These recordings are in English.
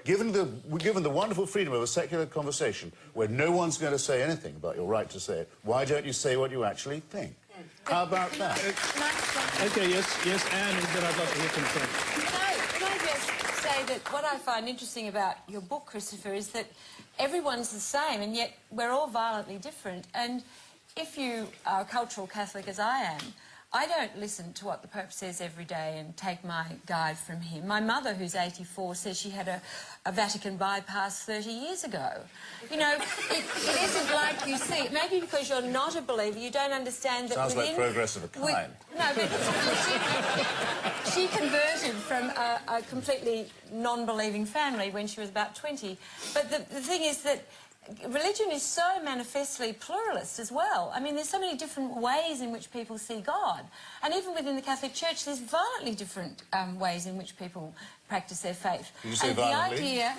Given the wonderful freedom of a secular conversation where no one's going to say anything about your right to say it, why don't you say what you actually think? How about that? Okay, yes, Anne, and then I'd love to hear from Frank. Can I just say that what I find interesting about your book, Christopher, is that everyone's the same, and yet we're all violently different. And if you are a cultural Catholic, as I am, I don't listen to what the Pope says every day and take my guide from him. My mother, who's 84, says she had a Vatican bypass 30 years ago. You know, it isn't like you see. Maybe because you're not a believer, you don't understand that. Sounds like progress of a kind. No, but she converted from a completely non-believing family when she was about 20. But the thing is that religion is so manifestly pluralist as well. I mean, there's so many different ways in which people see God. And even within the Catholic Church, there's violently different ways in which people practice their faith. Did you say and violently? The idea...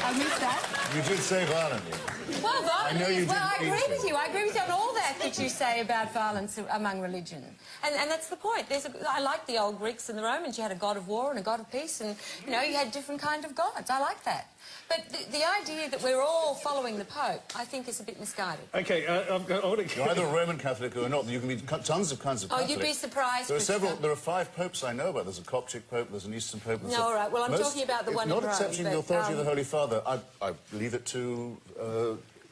I missed that. You did say violently. Well, violently, I agree with you. I agree with you on all that you say about violence among religion. And that's the point. I like the old Greeks and the Romans. You had a god of war and a god of peace, and, you know, you had different kind of gods. I like that. But the idea that we're all following the Pope, I think, is a bit misguided. Okay, I want to... You're either a Roman Catholic or not. You can be tons of kinds of Catholics. Oh, you'd be surprised. There are 5 popes I know about. There's a Coptic pope, there's an Eastern pope... No, all right. Well, I'm talking about the one in Rome. Not accepting the authority of the Holy Father. I leave it to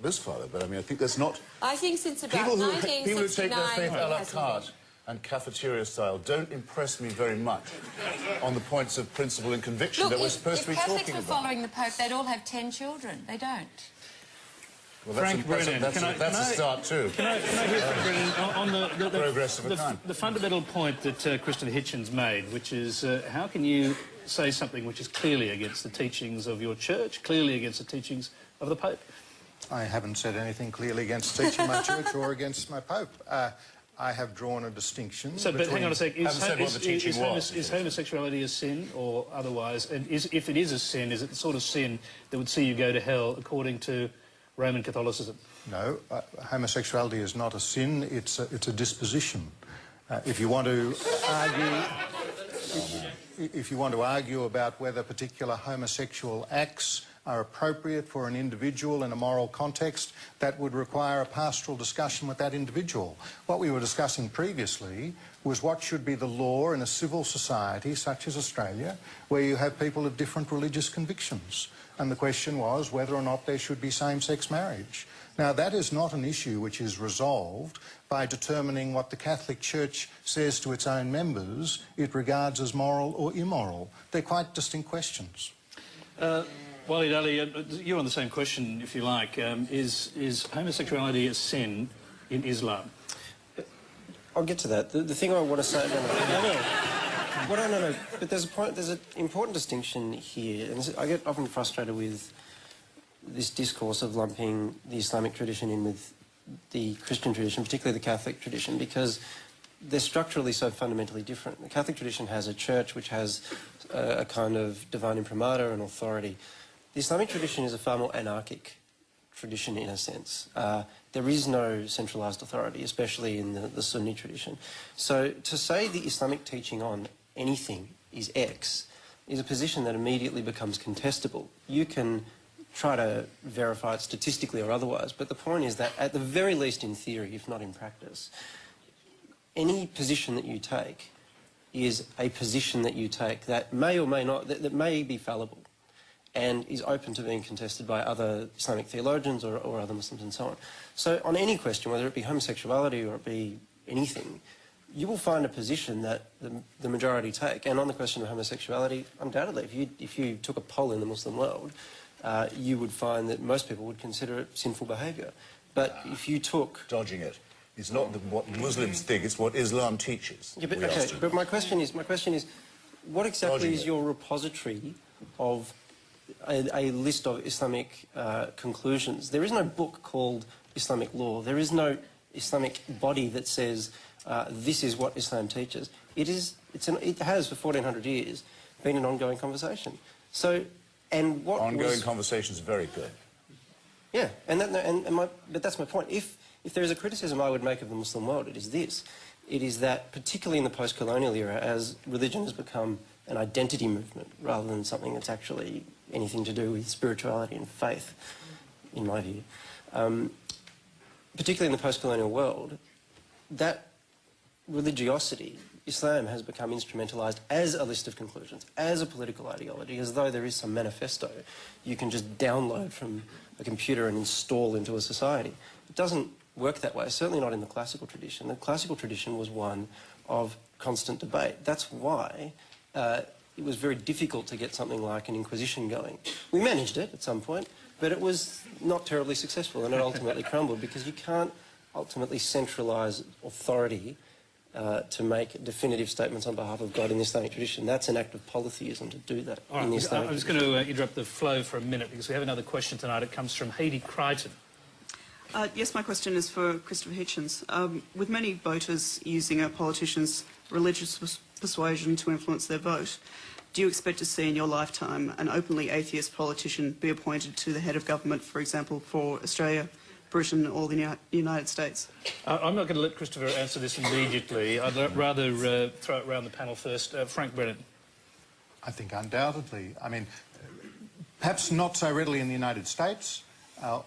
this father, but I mean, I think there's not... I think since about people 1969... People who take their faith a la carte and cafeteria style don't impress me very much on the points of principle and conviction that we're supposed to be talking about. If Catholics were following the Pope, they'd all have 10 children. They don't. Well, Frank Brennan, that's a start too. Can I hear Frank Brennan on the progress of a kind? The fundamental point that Christopher Hitchens made, which is how can you say something which is clearly against the teachings of your church, clearly against the teachings of the Pope? I haven't said anything clearly against the teaching of my church or against my Pope. I have drawn a distinction. So, but hang on a sec. Is homosexuality a sin or otherwise? And if it is a sin, is it the sort of sin that would see you go to hell according to Roman Catholicism? No, homosexuality is not a sin. It's a disposition. If you want to argue about whether particular homosexual acts are appropriate for an individual in a moral context, that would require a pastoral discussion with that individual. What we were discussing previously was what should be the law in a civil society such as Australia, where you have people of different religious convictions. And the question was whether or not there should be same-sex marriage. Now, that is not an issue which is resolved by determining what the Catholic Church says to its own members it regards as moral or immoral. They're quite distinct questions. Walid Ali, you're on the same question, if you like. Is homosexuality a sin in Islam? I'll get to that. The thing I want to say... No. But there's an important distinction here, and I get often frustrated with this discourse of lumping the Islamic tradition in with the Christian tradition, particularly the Catholic tradition, because they're structurally so fundamentally different. The Catholic tradition has a church which has a kind of divine imprimatur and authority. The Islamic tradition is a far more anarchic tradition in a sense. There is no centralised authority, especially in the Sunni tradition. So to say the Islamic teaching on anything is X is a position that immediately becomes contestable. You can try to verify it statistically or otherwise, but the point is that at the very least in theory, if not in practice, any position that you take is a position that you take that may or may not, that may be fallible and is open to being contested by other Islamic theologians or other Muslims and so on. So on any question, whether it be homosexuality or it be anything, you will find a position that the majority take. And on the question of homosexuality, undoubtedly, if you took a poll in the Muslim world, you would find that most people would consider it sinful behaviour. But if you took... Dodging it. It's not what Muslims think, it's what Islam teaches. Yeah, but, okay, but my question is, what exactly is your repository of a list of Islamic conclusions? There is no book called Islamic law. There is no Islamic body that says this is what Islam teaches. It has for 1400 years been an ongoing conversation. So, and what ongoing conversations are very good. Yeah, but that's my point. If there is a criticism I would make of the Muslim world, it is this. It is that, particularly in the post-colonial era, as religion has become an identity movement rather than something that's actually anything to do with spirituality and faith, in my view. Particularly in the post-colonial world, that religiosity, Islam, has become instrumentalised as a list of conclusions, as a political ideology, as though there is some manifesto you can just download from a computer and install into a society. It doesn't work that way, certainly not in the classical tradition. The classical tradition was one of constant debate. That's why it was very difficult to get something like an Inquisition going. We managed it at some point, but it was not terribly successful, and it ultimately crumbled, because you can't ultimately centralise authority to make definitive statements on behalf of God in the Islamic tradition. That's an act of polytheism to do that in the Islamic I'm just going to interrupt the flow for a minute, because we have another question tonight. It comes from Haiti Crichton. Yes, my question is for Christopher Hitchens. With many voters using a politician's religious persuasion to influence their vote, do you expect to see in your lifetime an openly atheist politician be appointed to the head of government, for example, for Australia, Britain or the United States? I'm not going to let Christopher answer this immediately. I'd rather throw it around the panel first. Frank Brennan. I think undoubtedly. I mean, perhaps not so readily in the United States,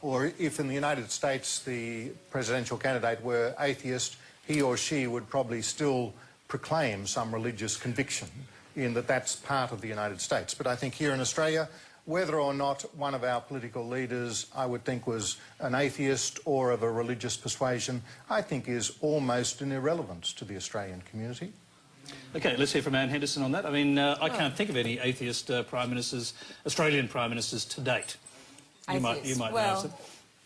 or if in the United States the presidential candidate were atheist, he or she would probably still proclaim some religious conviction in that that's part of the United States. But I think here in Australia, whether or not one of our political leaders, I would think, was an atheist or of a religious persuasion, I think is almost an irrelevance to the Australian community. OK, let's hear from Anne Henderson on that. I mean, I can't think of any atheist prime ministers, Australian prime ministers to date. You might know some.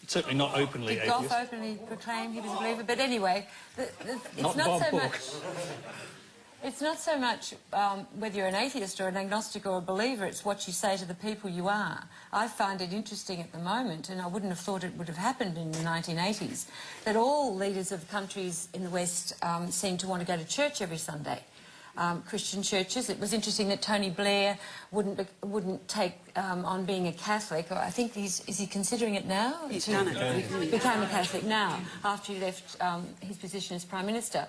Certainly not openly did atheist. Gough openly proclaim he was a believer? But anyway, Not Bob Hawke. It's not so much whether you're an atheist or an agnostic or a believer, it's what you say to the people you are. I find it interesting at the moment, and I wouldn't have thought it would have happened in the 1980s, that all leaders of countries in the West seem to want to go to church every Sunday. Christian churches. It was interesting that Tony Blair wouldn't take on being a Catholic. Or I think is he considering it now? He's done it. He became a Catholic now after he left his position as Prime Minister.